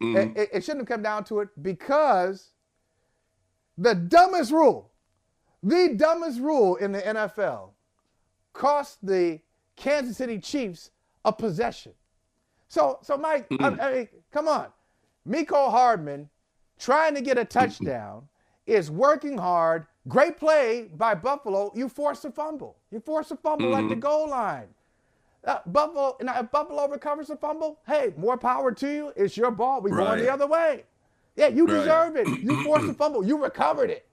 It shouldn't have come down to it because the dumbest rule in the NFL cost the Kansas City Chiefs a possession. So Mike, I mean, come on. Mecole Hardman trying to get a touchdown is working hard. Great play by Buffalo. You force a fumble. At the goal line. If Buffalo recovers the fumble, hey, more power to you. It's your ball. We're going the other way. Yeah, you deserve it. You forced a fumble. You recovered it.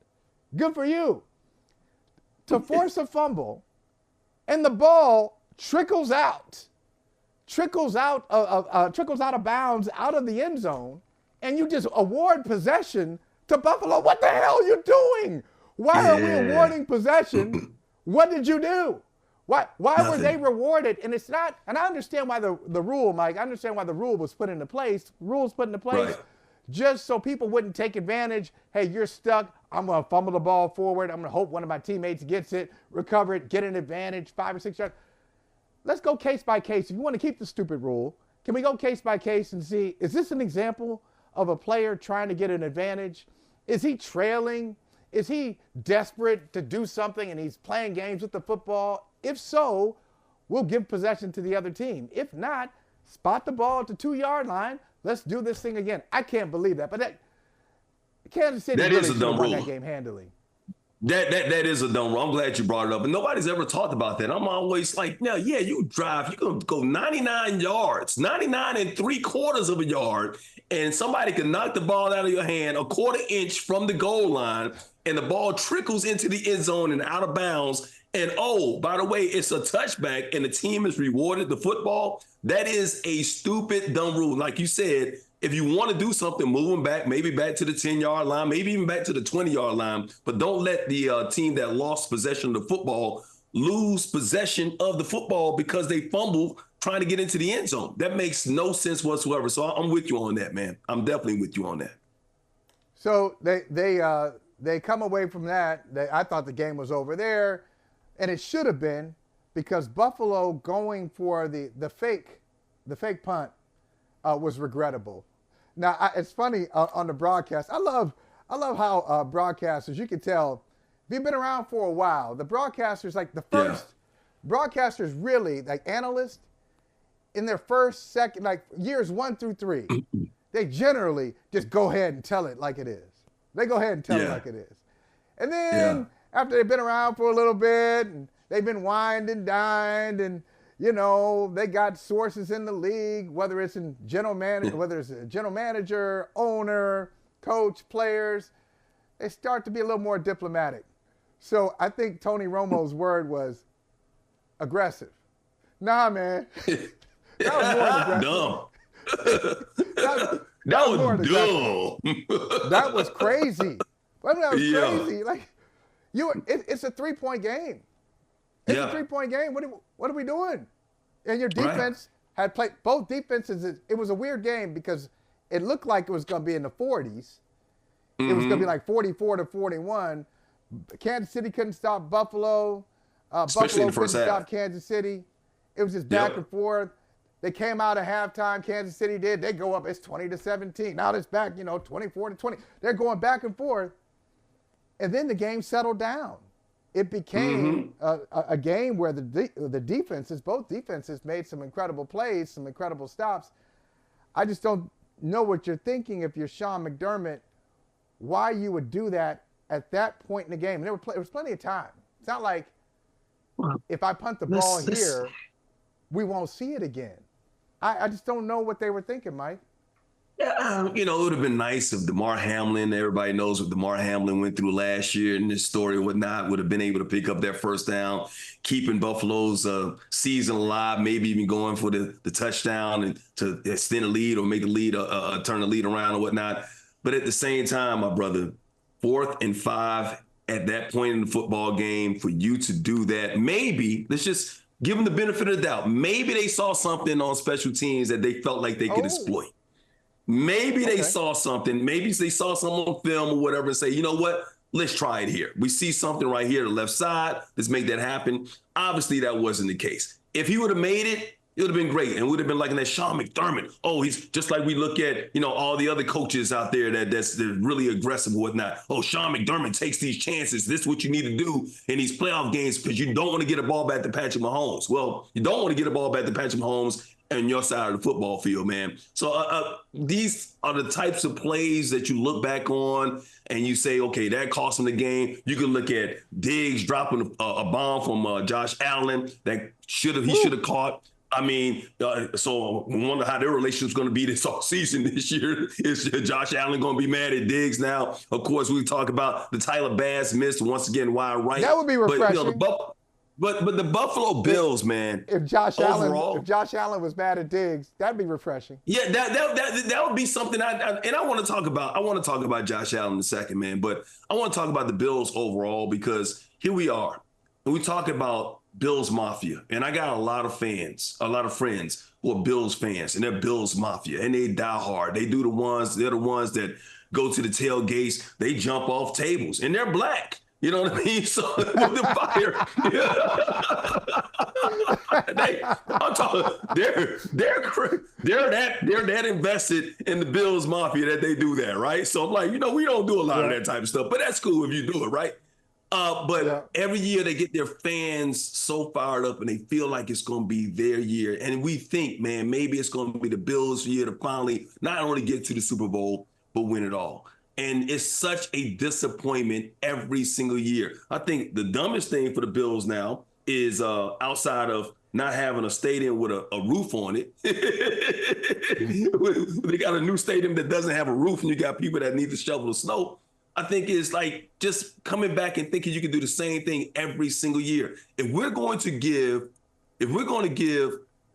Good for you. To force a fumble, and the ball trickles out of bounds out of the end zone, and you just award possession to Buffalo. What the hell are you doing? Why are we awarding possession? What did you do? Why were they rewarded? And it's not, and I understand why the rule, Mike, I understand why the rule was put into place. Rules put into place just so people wouldn't take advantage. Hey, you're stuck. I'm going to fumble the ball forward. I'm going to hope one of my teammates gets it, recover it, get an advantage, 5 or 6 yards. Let's go case by case. If you want to keep the stupid rule, can we go case by case and see, is this an example of a player trying to get an advantage? Is he trailing? Is he desperate to do something and he's playing games with the football? If so, we'll give possession to the other team. If not, spot the ball at the 2-yard line. Let's do this thing again. I can't believe that. But Kansas City really should have won that game handily. That is a dumb rule. I'm glad you brought it up. And nobody's ever talked about that. I'm always like, no, yeah, you drive. You're going to go 99 yards, 99 3/4 of a yard, and somebody can knock the ball out of your hand a 1/4 inch from the goal line, and the ball trickles into the end zone and out of bounds. And, oh, by the way, it's a touchback, and the team is rewarded the football. That is a stupid, dumb rule. Like you said, if you want to do something, move them back, maybe back to the 10-yard line, maybe even back to the 20-yard line. But don't let the team that lost possession of the football lose possession of the football because they fumble trying to get into the end zone. That makes no sense whatsoever. So I'm with you on that, man. I'm definitely with you on that. So they come away from that. I thought the game was over there, and it should have been because Buffalo going for the fake punt was regrettable. Now, it's funny on the broadcast. I love how broadcasters, you can tell, they've been around for a while. The broadcasters, like the first broadcasters really, like analysts, in their first, second, like years 1 through 3, they generally just go ahead and tell it like it is. They go ahead and tell it like it is. And then after they've been around for a little bit, and they've been wined and dined, and you know, they got sources in the league, whether it's a general manager, owner, coach, players, they start to be a little more diplomatic. So I think Tony Romo's word was aggressive. Nah, man. That was more aggressive. Dumb. that was dumb. That was crazy. I mean, that was crazy. Like, it's a 3-point game. It's a 3-point game. What are we doing? And your defense had played both defenses. It was a weird game because it looked like it was going to be in the 40s. It was going to be like 44-41. Kansas City couldn't stop Buffalo. Buffalo couldn't stop Kansas City. It was just back and forth. They came out at halftime. Kansas City did. They go up. It's 20-17. Now it's back, 24-20. They're going back and forth. And then the game settled down. It became a game where the defenses, both defenses, made some incredible plays, some incredible stops. I just don't know what you're thinking if you're Shawn McDermott, why you would do that at that point in the game. There was plenty of time. It's not like if I punt the ball here, we won't see it again. I just don't know what they were thinking, Mike. Yeah, it would have been nice if DeMar Hamlin, everybody knows what DeMar Hamlin went through last year in this story and whatnot, would have been able to pick up that first down, keeping Buffalo's season alive, maybe even going for the touchdown and to extend the lead or make the lead, turn the lead around or whatnot. But at the same time, my brother, 4th and 5 at that point in the football game, for you to do that, maybe, let's just give them the benefit of the doubt. Maybe they saw something on special teams that they felt like they could exploit. Maybe they saw something. Maybe they saw something on film or whatever and say, you know what? Let's try it here. We see something right here, the left side. Let's make that happen. Obviously, that wasn't the case. If he would have made it, It would have been great, and would have been like that Sean McDermott. Oh, he's just like we look at, all the other coaches out there that's really aggressive and whatnot. Oh, Sean McDermott takes these chances. This is what you need to do in these playoff games because you don't want to get a ball back to Patrick Mahomes. Well, you don't want to get a ball back to Patrick Mahomes on your side of the football field, man. So these are the types of plays that you look back on and you say, okay, that cost him the game. You can look at Diggs dropping a bomb from Josh Allen that he should have caught. I mean, so I wonder how their relationship's going to be this offseason this year. Is Josh Allen going to be mad at Diggs now? Of course, we talk about the Tyler Bass missed once again wide right. That would be refreshing. But the Buffalo Bills, man. If Josh Allen was mad at Diggs, that'd be refreshing. Yeah, that would be something. I want to talk about. I want to talk about Josh Allen in a second, man. But I want to talk about the Bills overall because here we are, and we talk about Bills Mafia, and I got a lot of friends who are Bills fans, and they're Bills Mafia, and they die hard. They're the ones that go to the tailgates. They jump off tables, and they're black. You know what I mean? So with the fire, I'm talking. They're that invested in the Bills Mafia that they do that, right? So I'm like, we don't do a lot of that type of stuff, but that's cool if you do it, right? Every year they get their fans so fired up and they feel like it's going to be their year. And we think, man, maybe it's going to be the Bills' year to finally not only get to the Super Bowl, but win it all. And it's such a disappointment every single year. I think the dumbest thing for the Bills now is outside of not having a stadium with a roof on it. They got a new stadium that doesn't have a roof and you got people that need to shovel the snow. I think it's like just coming back and thinking you can do the same thing every single year. If we're going to give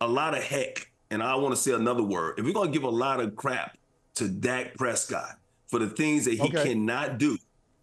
a lot of heck, and I want to say another word, if we're going to give a lot of crap to Dak Prescott for the things that he cannot do,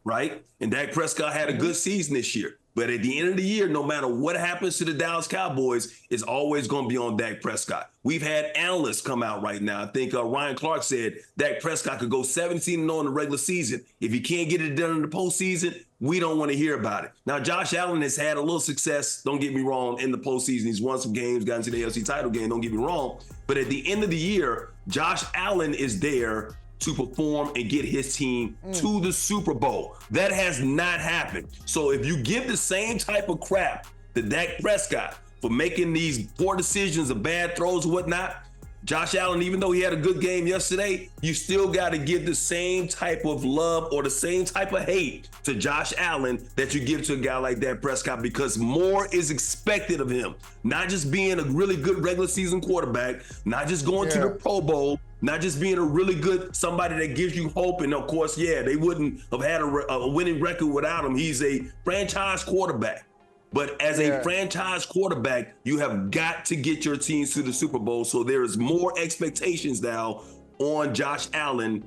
right? And Dak Prescott had a good season this year. But at the end of the year, no matter what happens to the Dallas Cowboys, it's always going to be on Dak Prescott. We've had analysts come out right now. I think Ryan Clark said Dak Prescott could go 17-0 in the regular season. If he can't get it done in the postseason, we don't want to hear about it. Now, Josh Allen has had a little success, don't get me wrong, in the postseason. He's won some games, got into the AFC title game, don't get me wrong. But at the end of the year, Josh Allen is there to perform and get his team to the Super Bowl. That has not happened. So if you give the same type of crap to Dak Prescott for making these poor decisions or bad throws or whatnot, Josh Allen, even though he had a good game yesterday, you still got to give the same type of love or the same type of hate to Josh Allen that you give to a guy like Dak Prescott because more is expected of him. Not just being a really good regular season quarterback, not just going to the Pro Bowl, not just being a really good somebody that gives you hope. And of course, they wouldn't have had a winning record without him. He's a franchise quarterback. But as a franchise quarterback, you have got to get your teams to the Super Bowl. So there is more expectations now on Josh Allen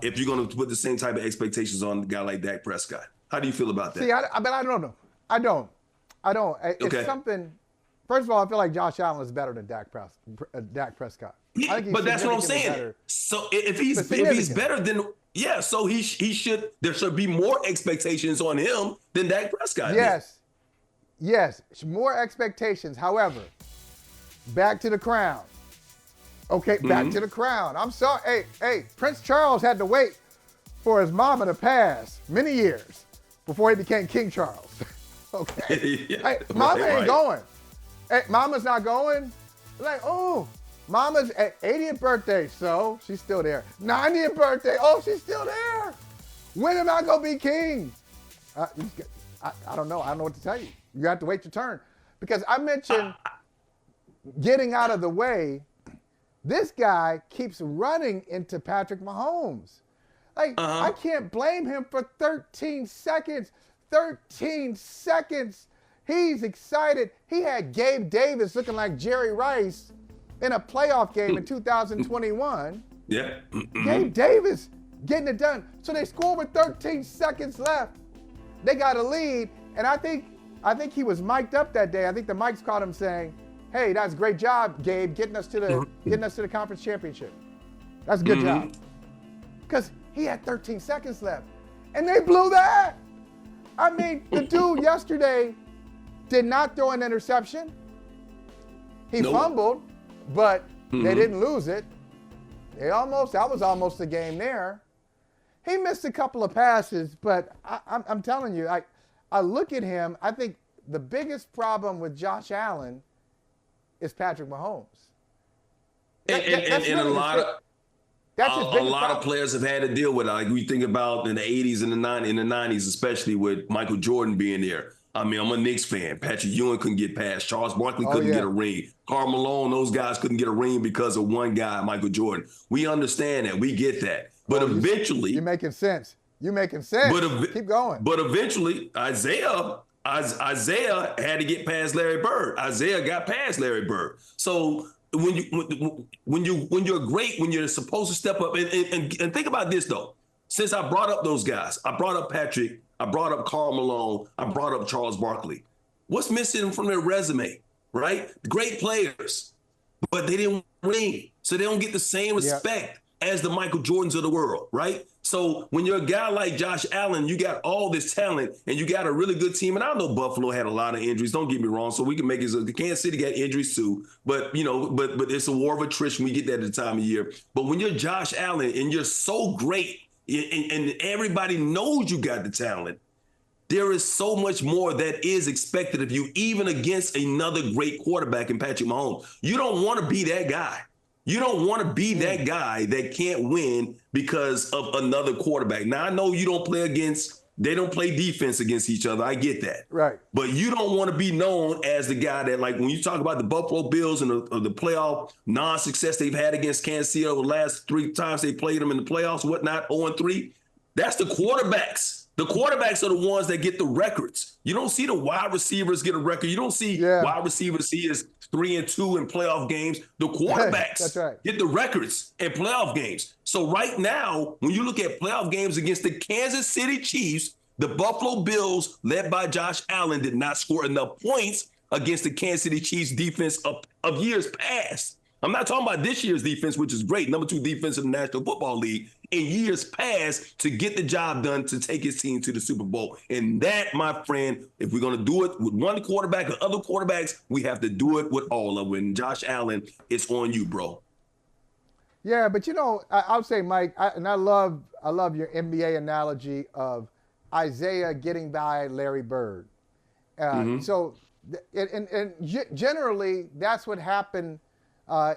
if you're going to put the same type of expectations on a guy like Dak Prescott. How do you feel about that? See, I don't know. I don't. It's something. First of all, I feel like Josh Allen is better than Dak Prescott. Yeah, but that's what I'm saying. Better. So if he's better than so he should. There should be more expectations on him than Dak Prescott. Yes, more expectations. However, back to the crown. Okay, back to the crown. I'm sorry. Hey, Prince Charles had to wait for his mama to pass many years before he became King Charles. Okay. Hey, mama ain't going. Hey, mama's not going. Like, oh, mama's 80th birthday, so she's still there. 90th birthday, oh, she's still there. When am I going to be king? I don't know. I don't know what to tell you. You have to wait your turn. Because I mentioned getting out of the way. This guy keeps running into Patrick Mahomes. Like, I can't blame him for 13 seconds. 13 seconds. He's excited. He had Gabe Davis looking like Jerry Rice in a playoff game in 2021. Yeah. Gabe Davis getting it done. So they scored with 13 seconds left. They got a lead, and I think he was mic'd up that day. I think the mics caught him saying, "Hey, that's a great job, Gabe, getting us to the conference championship. That's a good job." Because he had 13 seconds left, and they blew that. I mean, the dude yesterday did not throw an interception. He fumbled. but they didn't lose it. That was almost a game there. He missed a couple of passes, but I'm telling you, I look at him, I think the biggest problem with Josh Allen is Patrick Mahomes. And a lot of players have had to deal with it. Like we think about in the 80s and the 90s, especially with Michael Jordan being there. I mean, I'm a Knicks fan. Patrick Ewing couldn't get past. Charles Barkley couldn't get a ring. Karl Malone, those guys couldn't get a ring because of one guy, Michael Jordan. We understand that. We get that. But eventually... You're making sense. Keep going. But eventually, Isaiah had to get past Larry Bird. Isaiah got past Larry Bird. So when you're great, when you're supposed to step up, and think about this, though. Since I brought up those guys, I brought up Patrick, I brought up Karl Malone, I brought up Charles Barkley. What's missing from their resume, right? Great players, but they didn't ring, so they don't get the same respect as the Michael Jordans of the world, right? So when you're a guy like Josh Allen, you got all this talent and you got a really good team. And I know Buffalo had a lot of injuries. Don't get me wrong. So we can make it so Kansas City got injuries too. But but it's a war of attrition. We get that at the time of year. But when you're Josh Allen and you're so great and everybody knows you got the talent, there is so much more that is expected of you, even against another great quarterback in Patrick Mahomes. You don't want to be that guy. You don't want to be that guy that can't win because of another quarterback. Now, I know they don't play defense against each other. I get that. Right. But you don't want to be known as the guy that, like, when you talk about the Buffalo Bills and the playoff non-success they've had against Kansas City over the last 3 times they played them in the playoffs, whatnot, 0-3, that's the quarterbacks. The quarterbacks are the ones that get the records. You don't see the wide receivers get a record. You don't see wide receivers see as 3-2 in playoff games. The quarterbacks get the records in playoff games. So right now, when you look at playoff games against the Kansas City Chiefs, the Buffalo Bills, led by Josh Allen, did not score enough points against the Kansas City Chiefs defense of years past. I'm not talking about this year's defense, which is great, number 2 defense in the National Football League, in years past to get the job done to take his team to the Super Bowl. And that, my friend, if we're going to do it with one quarterback or other quarterbacks, we have to do it with all of them. And Josh Allen, it's on you, bro. Yeah, but I'll say, Mike, I love your NBA analogy of Isaiah getting by Larry Bird. So, and generally, that's what happened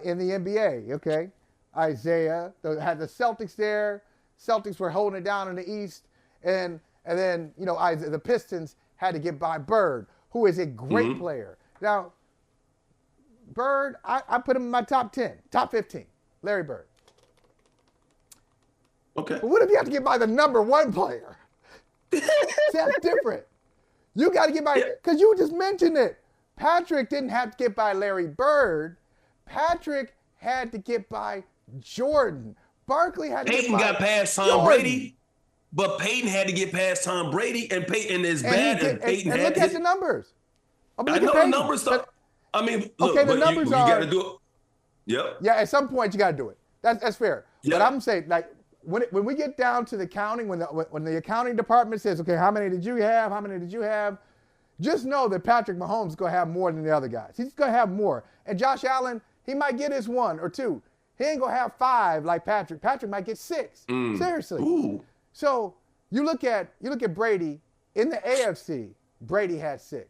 in the NBA, okay? Isaiah had the Celtics there. Celtics were holding it down in the East. And then, the Pistons had to get by Bird, who is a great player. Now, Bird, I put him in my top 10, top 15, Larry Bird. Okay. But what if you have to get by the number 1 player? That's different. You got to get by, because you just mentioned it. Patrick didn't have to get by Larry Bird. Patrick had to get by Jordan. Barkley had to Peyton get by got past Tom Brady, but Peyton had to get past Tom Brady, and Peyton is bad. And Peyton had look at the numbers. I know the numbers stuff. I mean, look, okay, the numbers you got to do it. Yep. Yeah, at some point you got to do it. That's fair. Yep. But I'm saying, like, when we get down to the counting, when the accounting department says, okay, how many did you have? How many did you have? Just know that Patrick Mahomes is going to have more than the other guys. He's going to have more. And Josh Allen, he might get his 1 or 2. He ain't going to have 5 like Patrick. Patrick might get 6. Seriously. Ooh. So you look at Brady in the AFC. Brady had 6.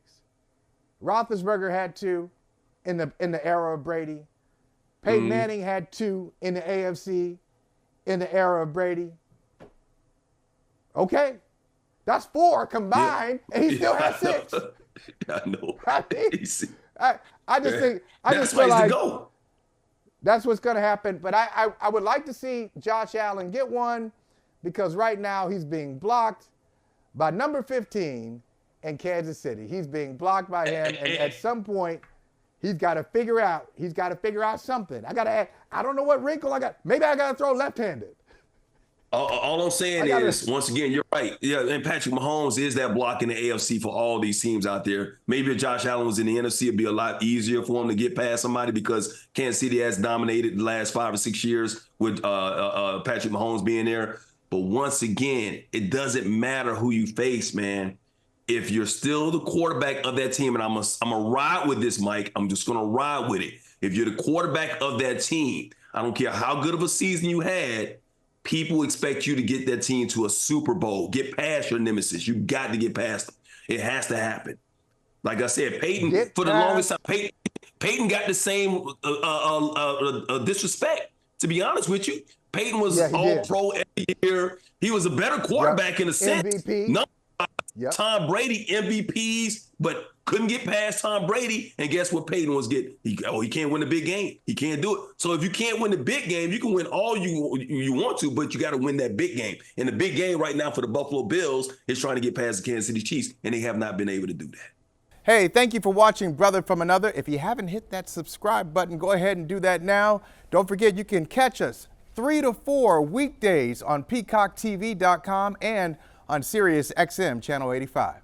Roethlisberger had 2 in the era of Brady. Peyton Manning had 2 in the AFC in the era of Brady. Okay. That's 4 combined, and he still has 6. I know. I just think that's feel like go. That's what's going to happen. But I would like to see Josh Allen get 1, because right now he's being blocked by number 15 in Kansas City. He's being blocked by him, and at some point he's got to figure out. He's got to figure out something. I don't know what wrinkle I got. Maybe I got to throw left-handed. All I'm saying is, once again, you're right. Yeah, and Patrick Mahomes is that block in the AFC for all these teams out there. Maybe if Josh Allen was in the NFC, it'd be a lot easier for him to get past somebody, because Kansas City has dominated the last 5 or 6 years with Patrick Mahomes being there. But once again, it doesn't matter who you face, man. If you're still the quarterback of that team, and I'm gonna ride with this, Mike. I'm just gonna ride with it. If you're the quarterback of that team, I don't care how good of a season you had, people expect you to get that team to a Super Bowl, get past your nemesis. You got to get past them. It has to happen. Like I said, Peyton, for the longest time, Peyton got the same disrespect, to be honest with you. Peyton was all-pro every year. He was a better quarterback in a sense. MVP. Tom Brady, MVPs, but couldn't get past Tom Brady. And guess what Peyton was getting? He can't win the big game. He can't do it. So if you can't win the big game, you can win all you want to, but you got to win that big game. And the big game right now for the Buffalo Bills is trying to get past the Kansas City Chiefs, and they have not been able to do that. Hey, thank you for watching Brother from Another. If you haven't hit that subscribe button, go ahead and do that now. Don't forget, you can catch us 3 to 4 weekdays on PeacockTV.com and on Sirius XM Channel 85.